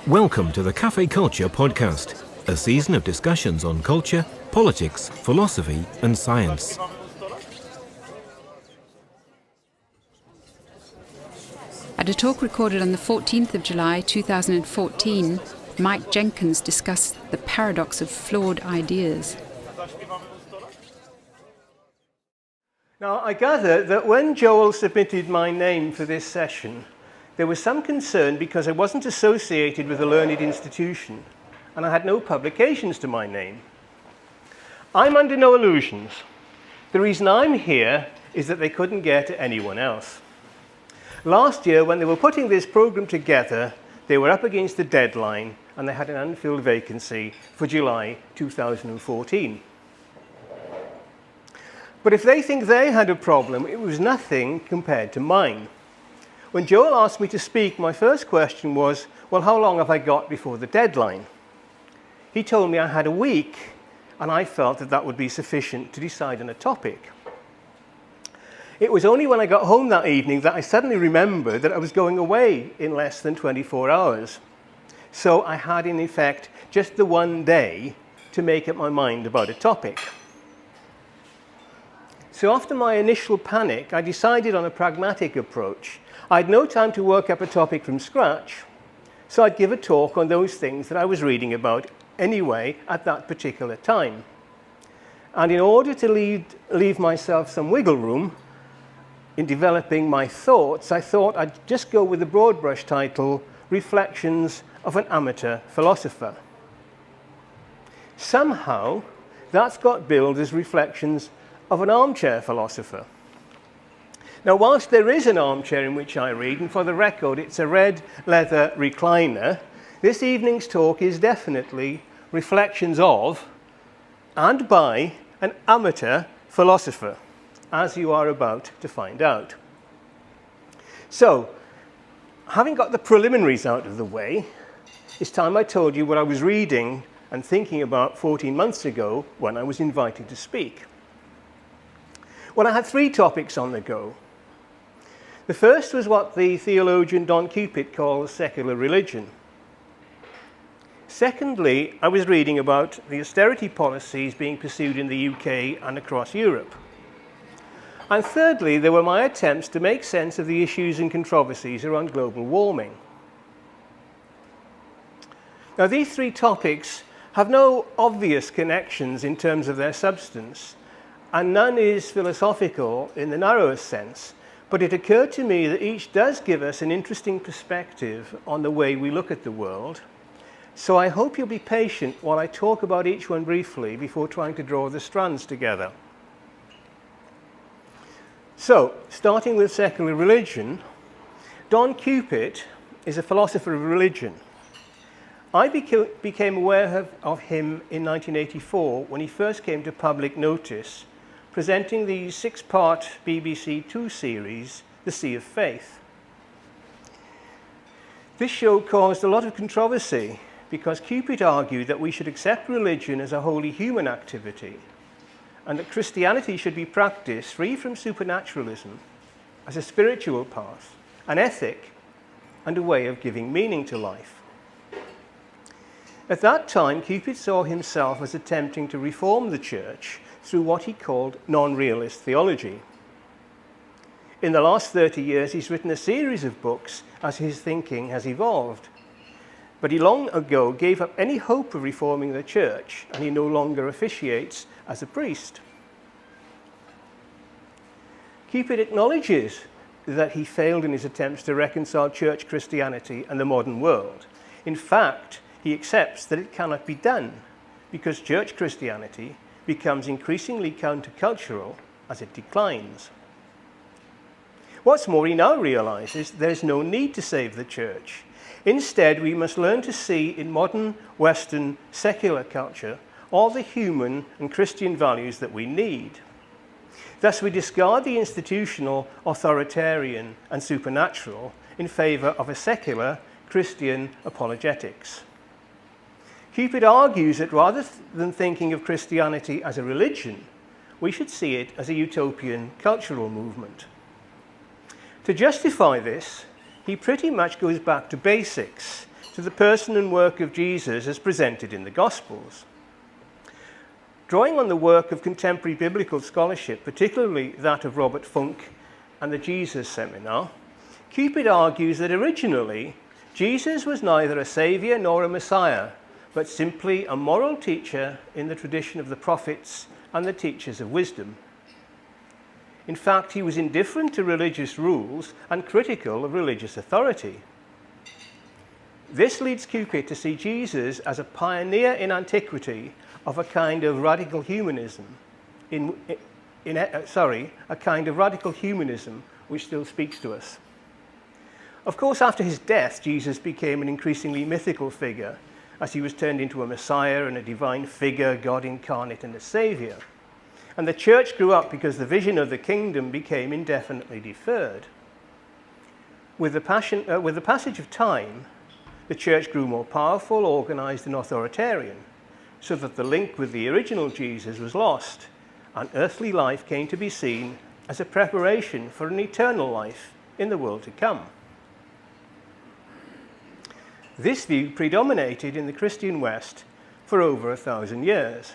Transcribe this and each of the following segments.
Welcome to the Cafe Culture podcast, a season of discussions on culture, politics, philosophy and science. At a talk recorded on the 14th of July 2014, Mike Jenkins discussed the paradox of flawed ideas. Now, I gather that when Joel submitted my name for this session, there was some concern because I wasn't associated with a learned institution and I had no publications to my name. I'm under no illusions. The reason I'm here is that they couldn't get anyone else. Last year, when they were putting this program together, they were up against the deadline and they had an unfilled vacancy for July 2014. But if they think they had a problem, it was nothing compared to mine. When Joel asked me to speak, my first question was, well, how long have I got before the deadline? He told me I had a week, and I felt that that would be sufficient to decide on a topic. It was only when I got home that evening that I suddenly remembered that I was going away in less than 24 hours. So I had, in effect, just the one day to make up my mind about a topic. So after my initial panic, I decided on a pragmatic approach. I had no time to work up a topic from scratch, so I'd give a talk on those things that I was reading about anyway at that particular time. And in order to leave myself some wiggle room in developing my thoughts, I thought I'd just go with the broad brush title, Reflections of an Amateur Philosopher. Somehow, that's got billed as Reflections of an Armchair Philosopher. Now, whilst there is an armchair in which I read, and for the record, it's a red leather recliner, this evening's talk is definitely reflections of and by an amateur philosopher, as you are about to find out. So, having got the preliminaries out of the way, it's time I told you what I was reading and thinking about 14 months ago when I was invited to speak. Well, I had three topics on the go. The first was what the theologian Don Cupid calls secular religion. Secondly, I was reading about the austerity policies being pursued in the UK and across Europe. And thirdly, there were my attempts to make sense of the issues and controversies around global warming. Now, these three topics have no obvious connections in terms of their substance, and none is philosophical in the narrowest sense. But it occurred to me that each does give us an interesting perspective on the way we look at the world. So I hope you'll be patient while I talk about each one briefly before trying to draw the strands together. So, starting with secular religion, Don Cupid is a philosopher of religion. I became aware of him in 1984 when he first came to public notice, presenting the 6-part BBC Two series, The Sea of Faith. This show caused a lot of controversy because Cupid argued that we should accept religion as a wholly human activity and that Christianity should be practiced free from supernaturalism as a spiritual path, an ethic, and a way of giving meaning to life. At that time, Cupid saw himself as attempting to reform the church through what he called non-realist theology. In the last 30 years, he's written a series of books as his thinking has evolved. But he long ago gave up any hope of reforming the church, and he no longer officiates as a priest. Cupid acknowledges that he failed in his attempts to reconcile church Christianity and the modern world. In fact, he accepts that it cannot be done because church Christianity becomes increasingly countercultural as it declines. What's more, he now realizes there's no need to save the church. Instead, we must learn to see in modern Western secular culture all the human and Christian values that we need. Thus, we discard the institutional, authoritarian, and supernatural in favor of a secular Christian apologetics. Cupid argues that rather than thinking of Christianity as a religion, we should see it as a utopian cultural movement. To justify this, he pretty much goes back to basics, to the person and work of Jesus as presented in the Gospels. Drawing on the work of contemporary biblical scholarship, particularly that of Robert Funk and the Jesus Seminar, Cupid argues that originally Jesus was neither a saviour nor a Messiah, but simply a moral teacher in the tradition of the prophets and the teachers of wisdom. In fact, he was indifferent to religious rules and critical of religious authority. This leads Cupid to see Jesus as a pioneer in antiquity of a kind of radical humanism, a kind of radical humanism which still speaks to us. Of course, after his death, Jesus became an increasingly mythical figure as he was turned into a Messiah and a divine figure, God incarnate and a saviour. And the church grew up because the vision of the kingdom became indefinitely deferred. With the passage of time, the church grew more powerful, organised and authoritarian, so that the link with the original Jesus was lost, and earthly life came to be seen as a preparation for an eternal life in the world to come. This view predominated in the Christian West for over 1,000 years,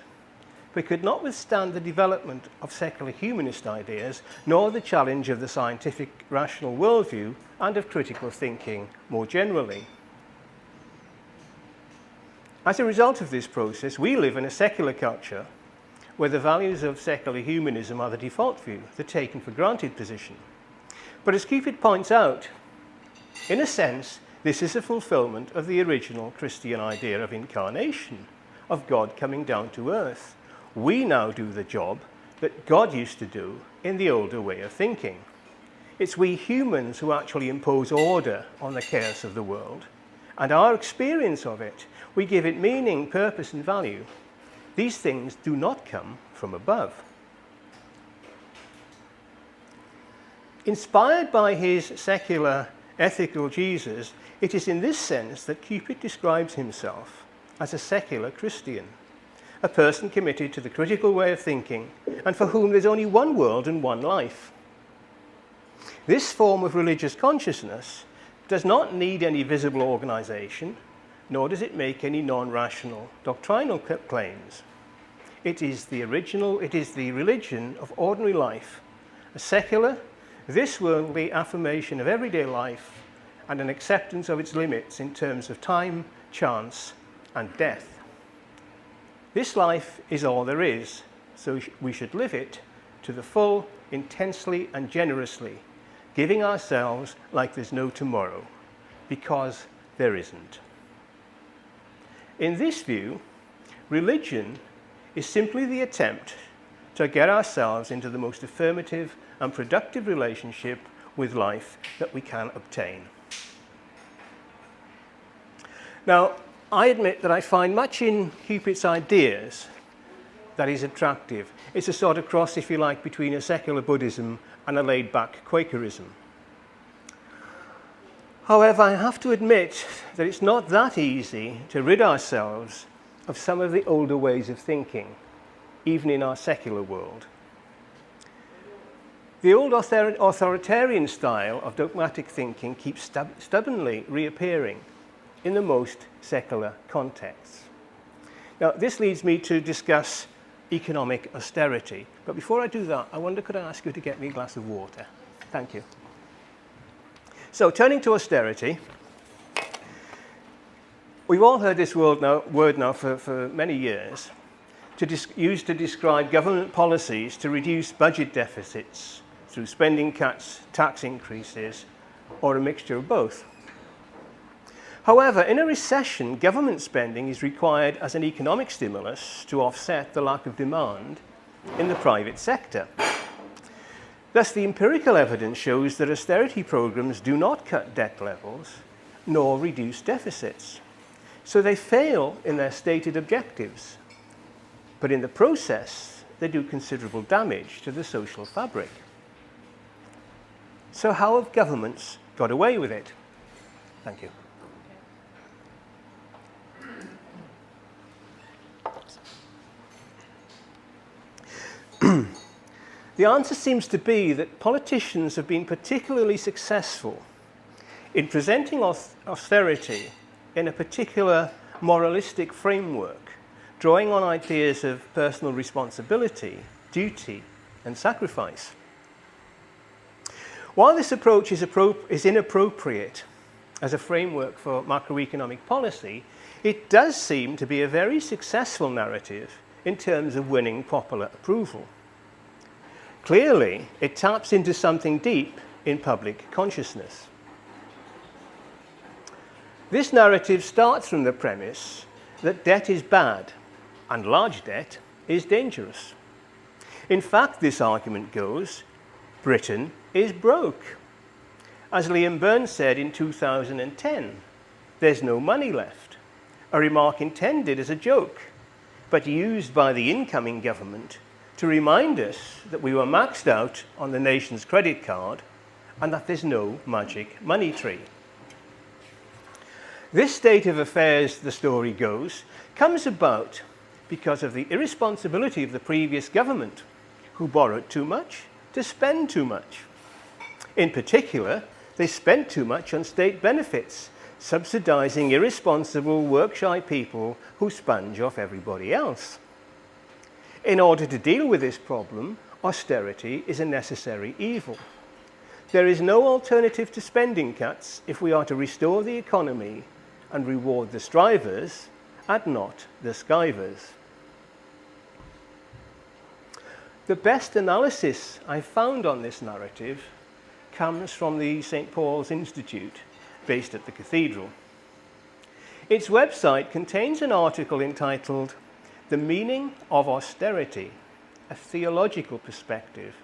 but could not withstand the development of secular humanist ideas, nor the challenge of the scientific rational worldview and of critical thinking more generally. As a result of this process, we live in a secular culture where the values of secular humanism are the default view, the taken for granted position. But as Cupid points out, in a sense, this is a fulfillment of the original Christian idea of incarnation, of God coming down to earth. We now do the job that God used to do in the older way of thinking. It's we humans who actually impose order on the chaos of the world, and our experience of it, we give it meaning, purpose, and value. These things do not come from above. Inspired by his secular, ethical Jesus, it is in this sense that Cupid describes himself as a secular Christian, a person committed to the critical way of thinking and for whom there's only one world and one life. This form of religious consciousness does not need any visible organisation, nor does it make any non-rational doctrinal claims. It is the religion of ordinary life, a secular, this worldly affirmation of everyday life and an acceptance of its limits in terms of time, chance, and death. This life is all there is, so we should live it to the full, intensely and generously, giving ourselves like there's no tomorrow, because there isn't. In this view, religion is simply the attempt to get ourselves into the most affirmative and productive relationship with life that we can obtain. Now, I admit that I find much in Cupid's ideas that is attractive. It's a sort of cross, if you like, between a secular Buddhism and a laid-back Quakerism. However, I have to admit that it's not that easy to rid ourselves of some of the older ways of thinking, even in our secular world. The old authoritarian style of dogmatic thinking keeps stubbornly reappearing in the most secular contexts. Now, this leads me to discuss economic austerity. But before I do that, I wonder, could I ask you to get me a glass of water? Thank you. So, turning to austerity, we've all heard this word now for many years, used to describe government policies to reduce budget deficits through spending cuts, tax increases, or a mixture of both. However, in a recession, government spending is required as an economic stimulus to offset the lack of demand in the private sector. Thus, the empirical evidence shows that austerity programs do not cut debt levels nor reduce deficits. So they fail in their stated objectives. But in the process, they do considerable damage to the social fabric. So how have governments got away with it? Thank you. The answer seems to be that politicians have been particularly successful in presenting austerity in a particular moralistic framework, drawing on ideas of personal responsibility, duty, and sacrifice. While this approach is inappropriate as a framework for macroeconomic policy, it does seem to be a very successful narrative in terms of winning popular approval. Clearly, it taps into something deep in public consciousness. This narrative starts from the premise that debt is bad and large debt is dangerous. In fact, this argument goes, Britain is broke. As Liam Burns said in 2010, there's no money left, a remark intended as a joke, but used by the incoming government to remind us that we were maxed out on the nation's credit card and that there's no magic money tree. This state of affairs, the story goes, comes about because of the irresponsibility of the previous government, who borrowed too much to spend too much. In particular, they spent too much on state benefits, subsidizing irresponsible, work-shy people who sponge off everybody else. In order to deal with this problem, austerity is a necessary evil. There is no alternative to spending cuts if we are to restore the economy and reward the strivers and not the skivers. The best analysis I found on this narrative comes from the St. Paul's Institute, based at the cathedral. Its website contains an article entitled "The Meaning of Austerity, a Theological Perspective."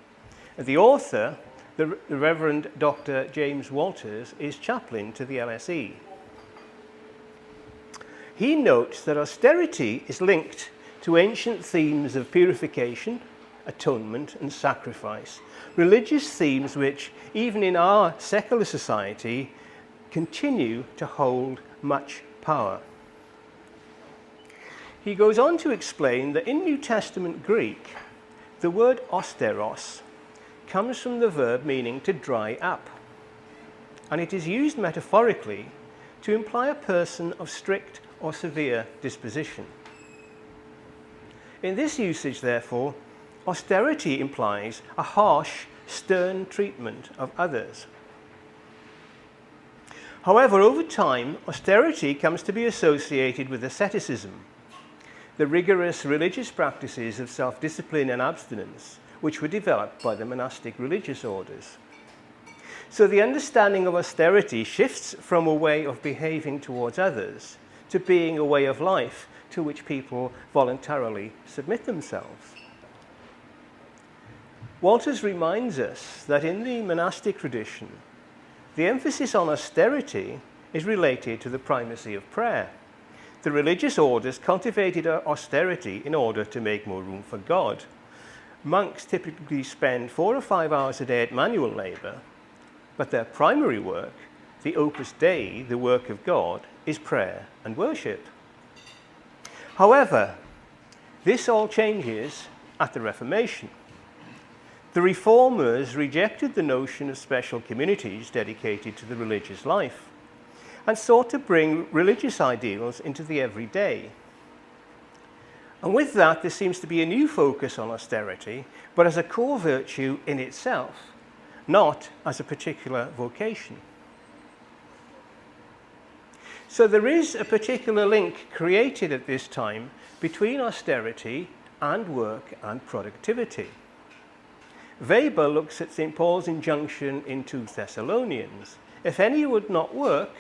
The author, the Reverend Dr. James Walters, is chaplain to the LSE. He notes that austerity is linked to ancient themes of purification, atonement, and sacrifice, religious themes which, even in our secular society, continue to hold much power. He goes on to explain that in New Testament Greek, the word austeros comes from the verb meaning to dry up, and it is used metaphorically to imply a person of strict or severe disposition. In this usage, therefore, austerity implies a harsh, stern treatment of others. However, over time, austerity comes to be associated with asceticism, the rigorous religious practices of self-discipline and abstinence, which were developed by the monastic religious orders. So the understanding of austerity shifts from a way of behaving towards others to being a way of life to which people voluntarily submit themselves. Walters reminds us that in the monastic tradition, the emphasis on austerity is related to the primacy of prayer. The religious orders cultivated austerity in order to make more room for God. Monks typically spend 4 or 5 hours a day at manual labor, but their primary work, the opus dei, the work of God, is prayer and worship. However, this all changes at the Reformation. The Reformers rejected the notion of special communities dedicated to the religious life and sought to bring religious ideals into the everyday. And with that, there seems to be a new focus on austerity, but as a core virtue in itself, not as a particular vocation. So there is a particular link created at this time between austerity and work and productivity. Weber looks at St. Paul's injunction in 2 Thessalonians, "If any would not work,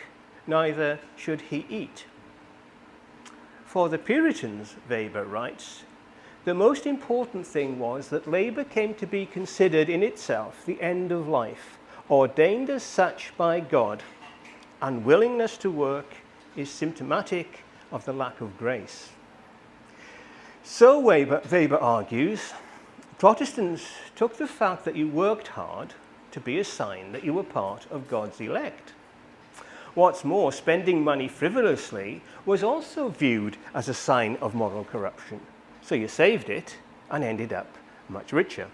neither should he eat." For the Puritans, Weber writes, the most important thing was that labor came to be considered in itself the end of life, ordained as such by God, and willingness to work is symptomatic of the lack of grace. So Weber argues, Protestants took the fact that you worked hard to be a sign that you were part of God's elect. What's more, spending money frivolously was also viewed as a sign of moral corruption. So you saved it and ended up much richer.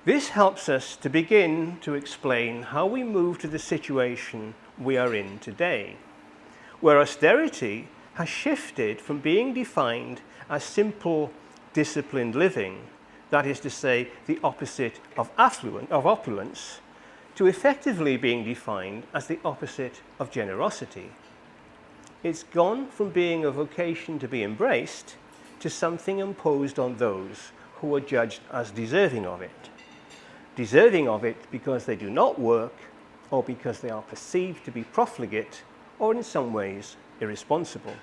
This helps us to begin to explain how we move to the situation we are in today, where austerity has shifted from being defined as simple, disciplined living, that is to say, the opposite of opulence, to effectively being defined as the opposite of generosity. It's gone from being a vocation to be embraced to something imposed on those who are judged as deserving of it. Deserving of it because they do not work, or because they are perceived to be profligate, or in some ways irresponsible.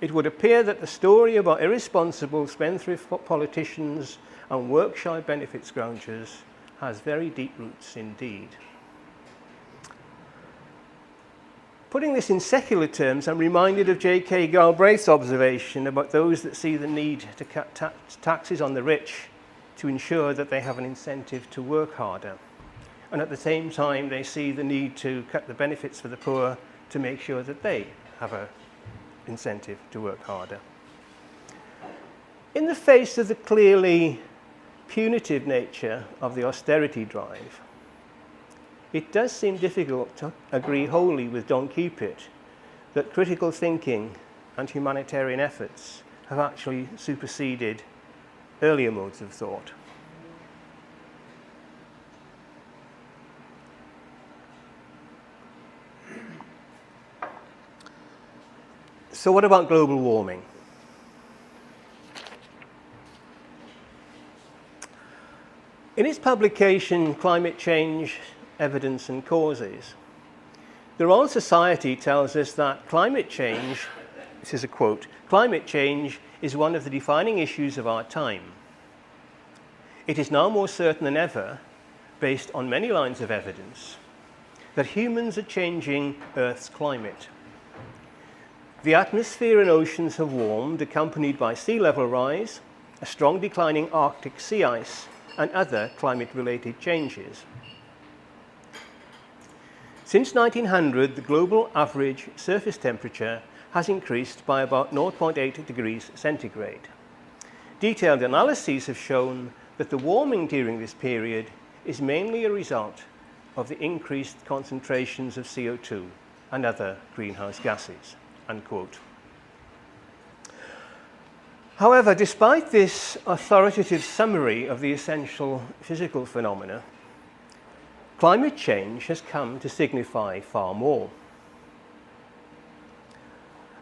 It would appear that the story about irresponsible spendthrift politicians and work-shy benefit scroungers has very deep roots indeed. Putting this in secular terms, I'm reminded of J.K. Galbraith's observation about those that see the need to cut taxes on the rich to ensure that they have an incentive to work harder. And at the same time, they see the need to cut the benefits for the poor to make sure that they have an incentive to work harder. In the face of the clearly punitive nature of the austerity drive, it does seem difficult to agree wholly with Don Cupid that critical thinking and humanitarian efforts have actually superseded earlier modes of thought. So what about global warming? In its publication, Climate Change, Evidence and Causes, the Royal Society tells us that climate change, this is a quote, "Climate change is one of the defining issues of our time. It is now more certain than ever, based on many lines of evidence, that humans are changing Earth's climate. The atmosphere and oceans have warmed, accompanied by sea level rise, a strong declining Arctic sea ice, and other climate-related changes. Since 1900, the global average surface temperature has increased by about 0.8 degrees centigrade. Detailed analyses have shown that the warming during this period is mainly a result of the increased concentrations of CO2 and other greenhouse gases." Unquote. However, despite this authoritative summary of the essential physical phenomena, climate change has come to signify far more.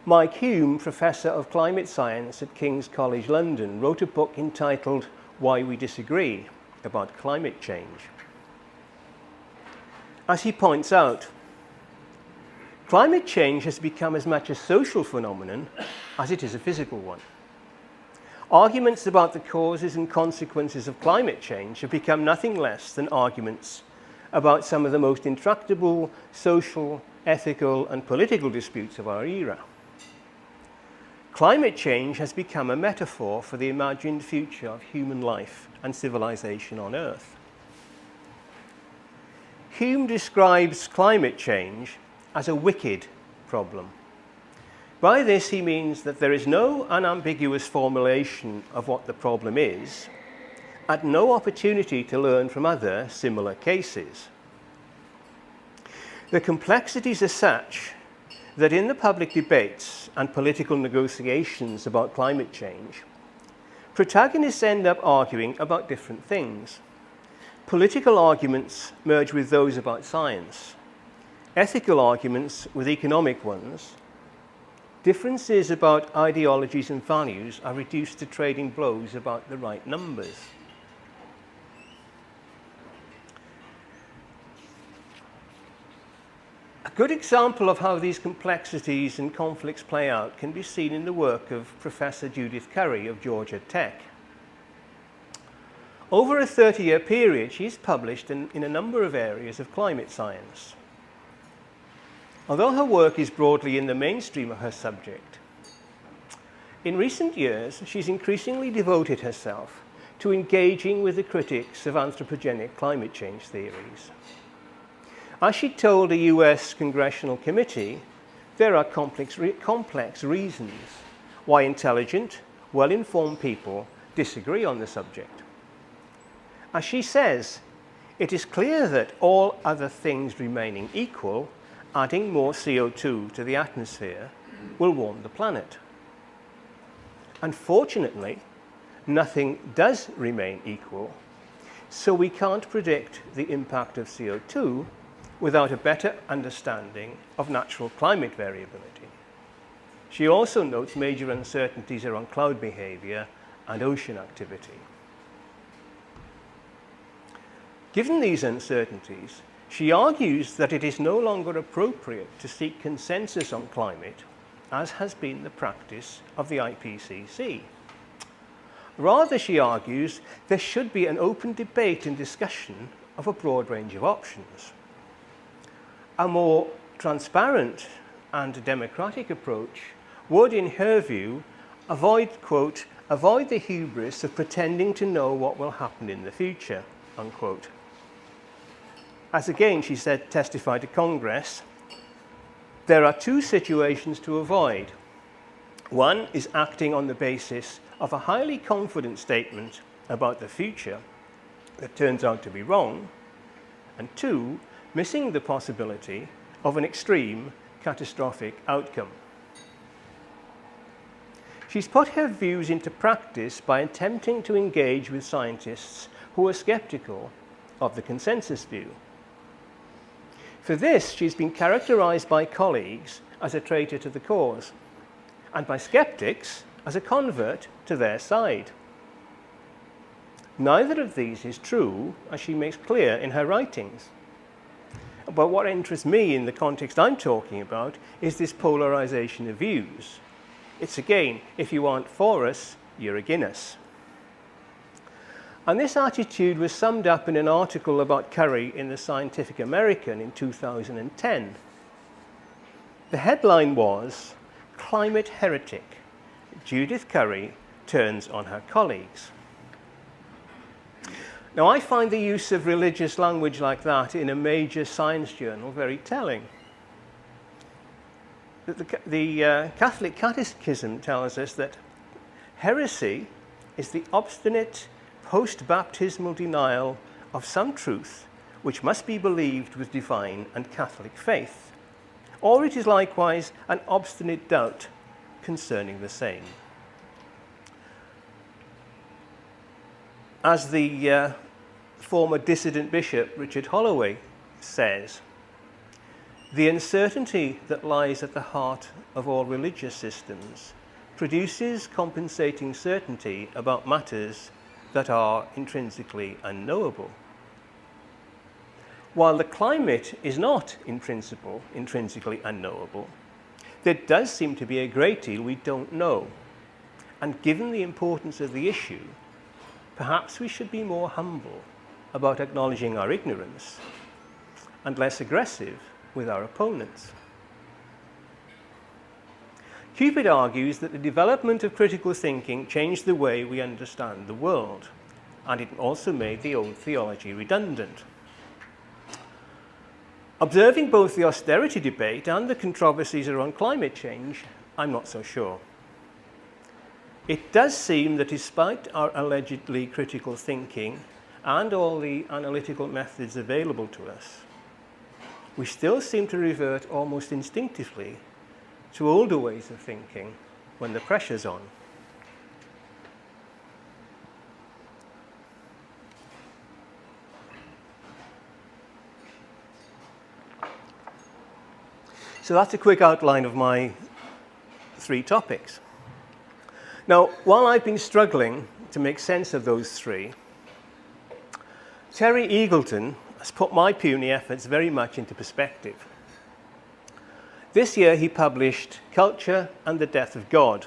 Mike Hume, Professor of Climate Science at King's College London, wrote a book entitled "Why We Disagree" about climate change. As he points out, climate change has become as much a social phenomenon as it is a physical one. Arguments about the causes and consequences of climate change have become nothing less than arguments about some of the most intractable social, ethical, and political disputes of our era. Climate change has become a metaphor for the imagined future of human life and civilization on Earth. Hume describes climate change as a wicked problem. By this, he means that there is no unambiguous formulation of what the problem is, and no opportunity to learn from other similar cases. The complexities are such that in the public debates and political negotiations about climate change, protagonists end up arguing about different things. Political arguments merge with those about science, ethical arguments with economic ones. Differences about ideologies and values are reduced to trading blows about the right numbers. A good example of how these complexities and conflicts play out can be seen in the work of Professor Judith Curry of Georgia Tech. Over a 30-year period, she's published in a number of areas of climate science. Although her work is broadly in the mainstream of her subject, in recent years, she's increasingly devoted herself to engaging with the critics of anthropogenic climate change theories. As she told a US congressional committee, there are complex reasons why intelligent, well-informed people disagree on the subject. As she says, it is clear that all other things remaining equal, adding more CO2 to the atmosphere will warm the planet. Unfortunately, nothing does remain equal, so we can't predict the impact of CO2 without a better understanding of natural climate variability. She also notes major uncertainties around cloud behavior and ocean activity. Given these uncertainties, she argues that it is no longer appropriate to seek consensus on climate, as has been the practice of the IPCC. Rather, she argues, there should be an open debate and discussion of a broad range of options. A more transparent and democratic approach would, in her view, avoid the hubris of pretending to know what will happen in the future, unquote. As again, she said, testified to Congress, there are two situations to avoid. One is acting on the basis of a highly confident statement about the future that turns out to be wrong, and two, missing the possibility of an extreme catastrophic outcome. She's put her views into practice by attempting to engage with scientists who are skeptical of the consensus view. For this, she's been characterized by colleagues as a traitor to the cause, and by skeptics as a convert to their side. Neither of these is true, as she makes clear in her writings. But what interests me in the context I'm talking about is this polarization of views. It's again, if you aren't for us, you're against us. And this attitude was summed up in an article about Curry in the Scientific American in 2010. The headline was, "Climate Heretic, Judith Curry turns on her colleagues." Now, I find the use of religious language like that in a major science journal very telling. The Catholic Catechism tells us that heresy is the obstinate post-baptismal denial of some truth which must be believed with divine and Catholic faith, or it is likewise an obstinate doubt concerning the same. As the former dissident bishop Richard Holloway says, the uncertainty that lies at the heart of all religious systems produces compensating certainty about matters that are intrinsically unknowable. While the climate is not, in principle, intrinsically unknowable, there does seem to be a great deal we don't know. And given the importance of the issue, perhaps we should be more humble about acknowledging our ignorance and less aggressive with our opponents. Cupid argues that the development of critical thinking changed the way we understand the world, and it also made the old theology redundant. Observing both the austerity debate and the controversies around climate change, I'm not so sure. It does seem that despite our allegedly critical thinking and all the analytical methods available to us, we still seem to revert almost instinctively to older ways of thinking when the pressure's on. So that's a quick outline of my 3 topics. Now, while I've been struggling to make sense of those 3, Terry Eagleton has put my puny efforts very much into perspective. This year he published Culture and the Death of God,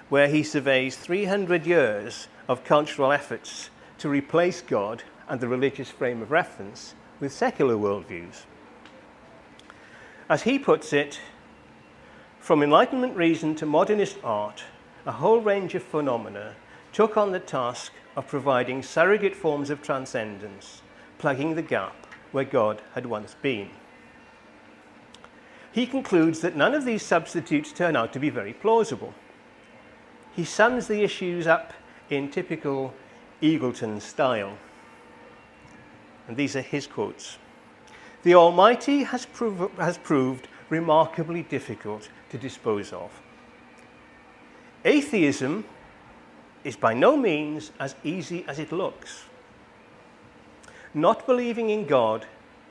where he surveys 300 years of cultural efforts to replace God and the religious frame of reference with secular worldviews. As he puts it, from Enlightenment reason to modernist art, a whole range of phenomena took on the task of providing surrogate forms of transcendence, plugging the gap where God had once been. He concludes that none of these substitutes turn out to be very plausible. He sums the issues up in typical Eagleton style. and these are his quotes. The Almighty has proved remarkably difficult to dispose of. Atheism is by no means as easy as it looks. Not believing in God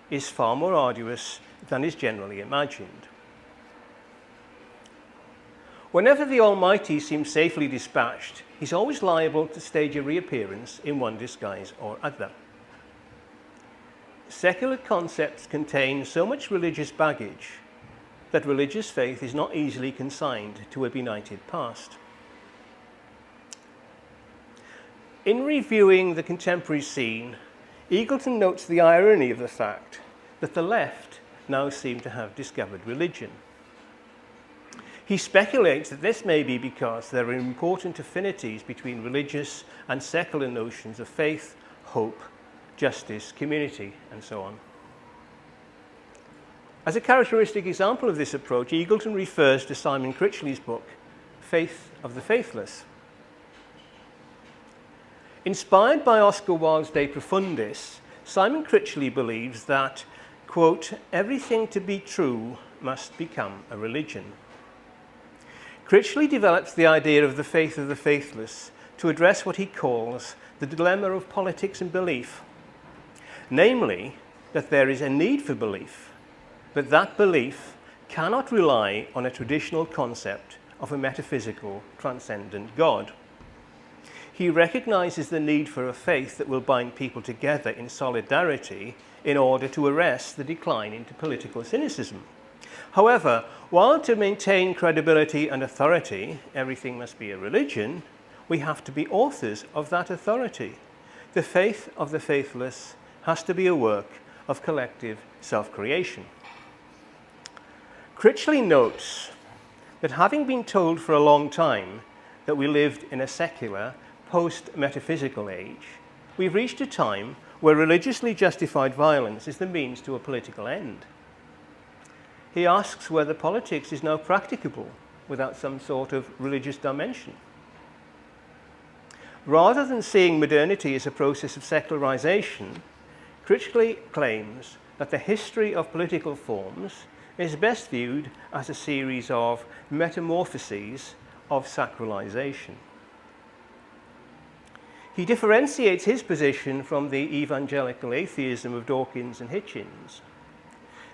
is far more arduous than is generally imagined. Whenever the Almighty seems safely dispatched, he's always liable to stage a reappearance in one disguise or other. Secular concepts contain so much religious baggage that religious faith is not easily consigned to a benighted past. In reviewing the contemporary scene, Eagleton notes the irony of the fact that the left now seem to have discovered religion. He speculates that this may be because there are important affinities between religious and secular notions of faith, hope, justice, community, and so on. As a characteristic example of this approach, Eagleton refers to Simon Critchley's book, Faith of the Faithless. Inspired by Oscar Wilde's De Profundis, Simon Critchley believes that, quote, everything to be true must become a religion. Critchley develops the idea of the faith of the faithless to address what he calls the dilemma of politics and belief, namely, that there is a need for belief, but that belief cannot rely on a traditional concept of a metaphysical, transcendent God. He recognizes the need for a faith that will bind people together in solidarity in order to arrest the decline into political cynicism. However, while to maintain credibility and authority, everything must be a religion, we have to be authors of that authority. The faith of the faithless has to be a work of collective self-creation. Critchley notes that having been told for a long time that we lived in a secular, post-metaphysical age, we've reached a time where religiously justified violence is the means to a political end. He asks whether politics is now practicable without some sort of religious dimension. Rather than seeing modernity as a process of secularization, Critchley claims that the history of political forms is best viewed as a series of metamorphoses of sacralization. He differentiates his position from the evangelical atheism of Dawkins and Hitchens.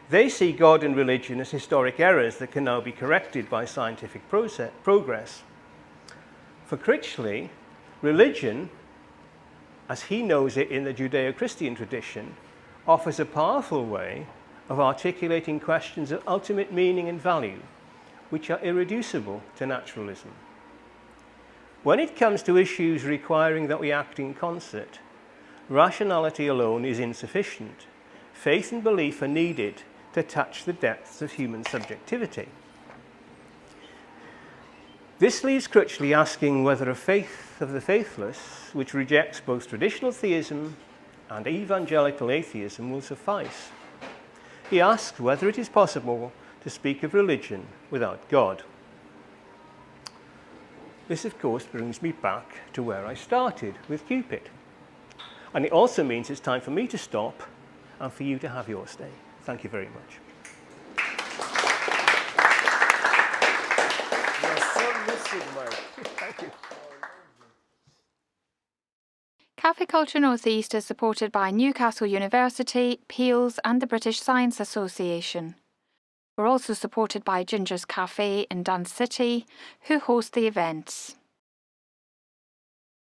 They see God and religion as historic errors that can now be corrected by scientific progress. For Critchley, religion, as he knows it in the Judeo-Christian tradition, offers a powerful way of articulating questions of ultimate meaning and value, which are irreducible to naturalism. When it comes to issues requiring that we act in concert, rationality alone is insufficient. Faith and belief are needed to touch the depths of human subjectivity. This leaves Critchley asking whether a faith of the faithless, which rejects both traditional theism and evangelical atheism, will suffice. He asks whether it is possible to speak of religion without God. This, of course, brings me back to where I started with Cupid. And it also means it's time for me to stop and for you to have your stay. Thank you very much. You're so lucid, Mike. Thank you. Cafe Culture North East is supported by Newcastle University, Peels and the British Science Association. We're also supported by Ginger's Cafe in Dance City, who host the events.